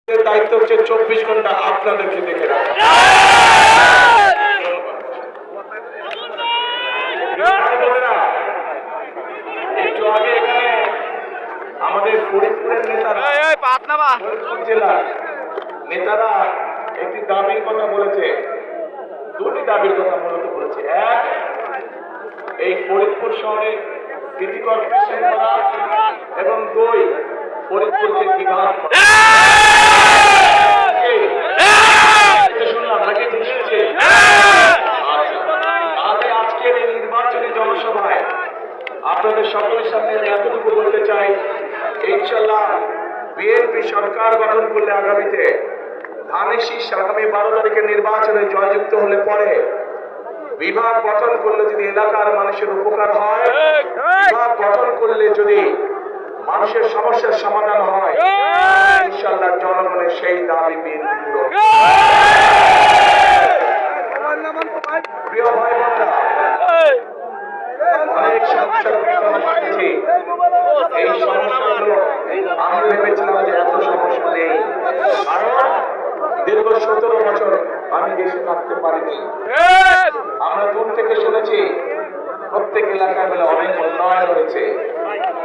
দায়িত্ব হচ্ছে 24 ঘন্টা আপনাদেরকে দেখে রাখা। একটু আগে এখানে আমাদের ফরিদপুরের নেতারা, ফরিদপুর জেলার নেতারা একটি দাবির কথা বলেছে, দুটি দাবির কথা মূলত বলেছে। এক, এই ফরিদপুর শহরে সিটি কর্পোরেশন করা, এবং দুই, ফরিদপুরকে বিভাগ করা। শুনলাম নাকি? ঠিক শুনছি? তাহলে আজকের এই নির্বাচনী জনসভায় আপনাদের সকলের সামনে আমি এতটুকু বলতে চাই, ইনশাল্লাহ বিএনপি সরকার গঠন করলে আগামীতে ধানেশীষ আগামী 12 তারিখের নির্বাচনে জয়যুক্ত হলে পরে বিভাগ গঠন করলে যদি এলাকার মানুষের উপকার হয়, বিভাগ গঠন করলে যদি মানুষের সমস্যার সমাধান হয়, ইনশাআল্লাহ জনগণের সেই দাবি বিএনপি পূরণ। প্রিয় ভাই বোনেরা, অনেক সমস্যার কথা শুনেছি। এই সমস্যাগুলো আমি ভেবেছিলাম যে এত সমস্যা নেই, কারণ দীর্ঘ 17 বছর আমি দেশে থাকতে পারিনি। আমরা দূর থেকে শুনেছি প্রত্যেক এলাকায় বলে অনেক উন্নয়ন হয়েছে।